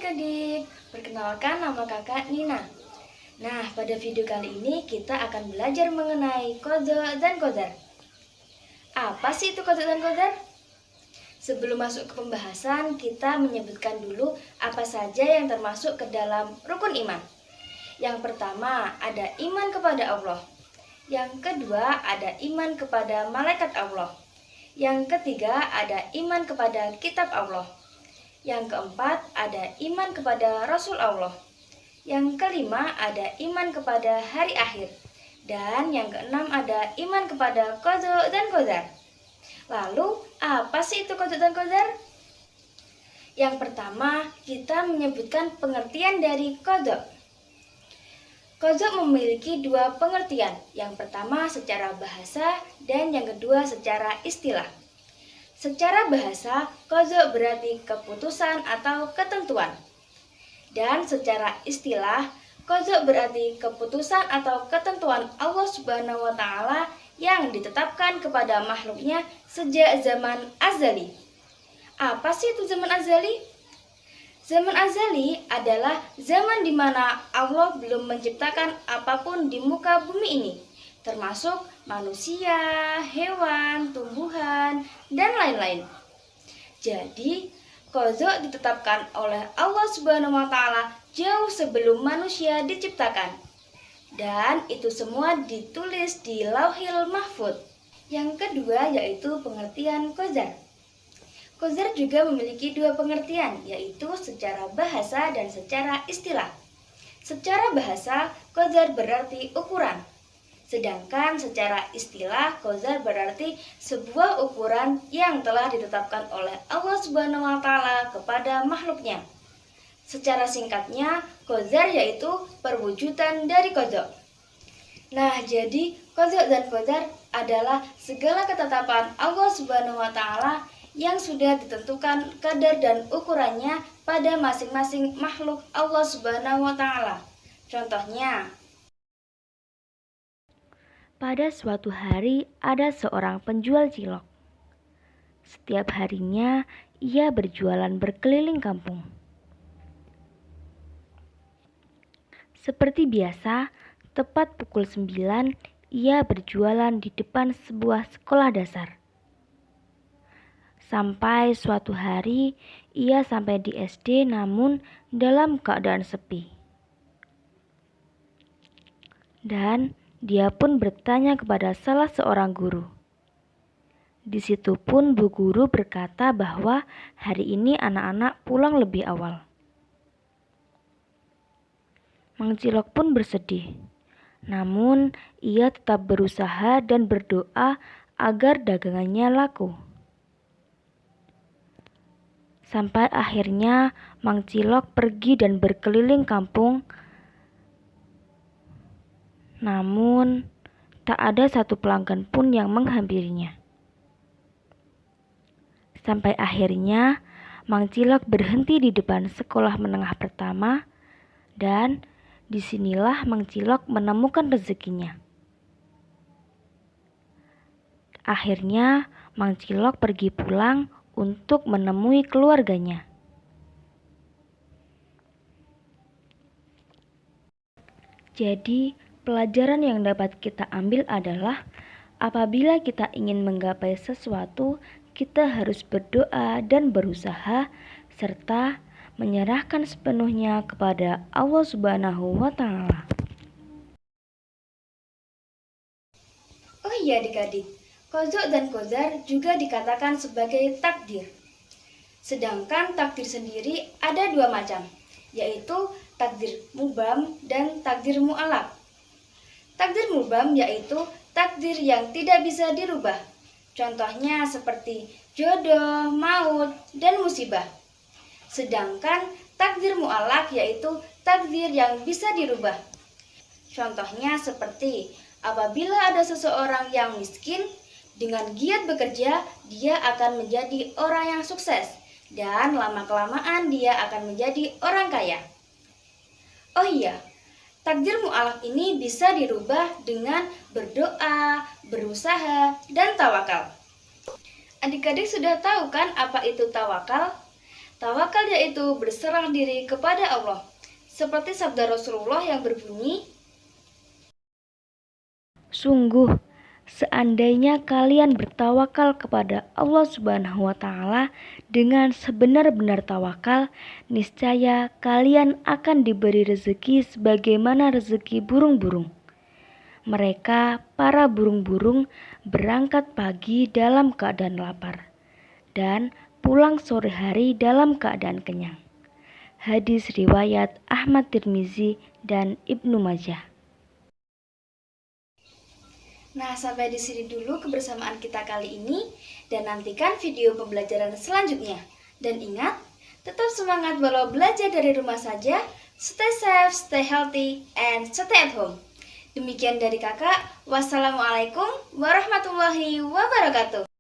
adik-adik, perkenalkan nama kakak Nina. Nah, pada video kali ini kita akan belajar mengenai qadha dan qadar. Apa sih itu qadha dan qadar? Sebelum masuk ke pembahasan, kita menyebutkan dulu apa saja yang termasuk ke dalam rukun iman. Yang pertama, ada iman kepada Allah. Yang kedua, ada iman kepada malaikat Allah. Yang ketiga, ada iman kepada kitab Allah. Yang keempat, ada iman kepada Rasul Allah. Yang kelima, ada iman kepada hari akhir. Dan yang keenam, ada iman kepada qadha dan qadar. Lalu, apa sih itu qadha dan qadar? Yang pertama, kita menyebutkan pengertian dari qadha. Qadha memiliki dua pengertian. Yang pertama secara bahasa dan yang kedua secara istilah. Secara bahasa, qadha berarti keputusan atau ketentuan. Dan secara istilah, qadha berarti keputusan atau ketentuan Allah Subhanahu wa Ta'ala yang ditetapkan kepada makhluknya sejak zaman azali. Apa sih itu zaman azali? Zaman azali adalah zaman di mana Allah belum menciptakan apapun di muka bumi ini, termasuk manusia, hewan, tumbuhan, dan lain-lain. Jadi, qadha ditetapkan oleh Allah Subhanahu wa Ta'ala jauh sebelum manusia diciptakan. Dan itu semua ditulis di Lauhil Mahfuz. Yang kedua yaitu pengertian qadar. Qadar juga memiliki dua pengertian, yaitu secara bahasa dan secara istilah. Secara bahasa, qadar berarti ukuran. Sedangkan secara istilah, qadar berarti sebuah ukuran yang telah ditetapkan oleh Allah Subhanahu wa Ta'ala kepada makhluknya. Secara singkatnya, qadar yaitu perwujudan dari qadha. Nah, jadi qadha dan qadar adalah segala ketetapan Allah Subhanahu wa Ta'ala yang sudah ditentukan kadar dan ukurannya pada masing-masing makhluk Allah Subhanahu wa Ta'ala. Contohnya, pada suatu hari ada seorang penjual cilok. Setiap harinya ia berjualan berkeliling kampung. Seperti biasa, tepat pukul 9 ia berjualan di depan sebuah sekolah dasar. Sampai suatu hari ia sampai di SD namun dalam keadaan sepi. Dan dia pun bertanya kepada salah seorang guru. Di situ pun bu guru berkata bahwa hari ini anak-anak pulang lebih awal. Mang Cilok pun bersedih. Namun ia tetap berusaha dan berdoa agar dagangannya laku. Sampai akhirnya Mang Cilok pergi dan berkeliling kampung. Namun, tak ada satu pelanggan pun yang menghampirinya. Sampai akhirnya, Mang Cilok berhenti di depan sekolah menengah pertama dan disinilah Mang Cilok menemukan rezekinya. Akhirnya, Mang Cilok pergi pulang untuk menemui keluarganya. Jadi, pelajaran yang dapat kita ambil adalah apabila kita ingin menggapai sesuatu, kita harus berdoa dan berusaha serta menyerahkan sepenuhnya kepada Allah Subhanahu wa Ta'ala. oh iya adik-adik, qadha dan qadar juga dikatakan sebagai takdir. Sedangkan takdir sendiri ada dua macam, yaitu takdir mubham dan takdir mu'allaq. Takdir mubham yaitu takdir yang tidak bisa dirubah. Contohnya seperti jodoh, maut, dan musibah. Sedangkan takdir mu'allaq yaitu takdir yang bisa dirubah. Contohnya seperti apabila ada seseorang yang miskin, dengan giat bekerja, dia akan menjadi orang yang sukses. Dan lama-kelamaan dia akan menjadi orang kaya. Oh iya, takdir mu'allaq ini bisa dirubah dengan berdoa, berusaha, dan tawakal. Adik-adik sudah tahu kan apa itu tawakal? Tawakal yaitu berserah diri kepada Allah. Seperti sabda Rasulullah yang berbunyi, Sungguh, seandainya kalian bertawakal kepada Allah Subhanahu wa Ta'ala dengan sebenar-benar tawakal, niscaya kalian akan diberi rezeki sebagaimana rezeki burung-burung. Mereka, para burung-burung, berangkat pagi dalam keadaan lapar dan pulang sore hari dalam keadaan kenyang. Hadis riwayat Ahmad Tirmizi dan Ibnu Majah. Nah, sampai di sini dulu kebersamaan kita kali ini, dan nantikan video pembelajaran selanjutnya. Dan ingat, tetap semangat walau belajar dari rumah saja. Stay safe, stay healthy, and stay at home. Demikian dari kakak. Wassalamualaikum warahmatullahi wabarakatuh.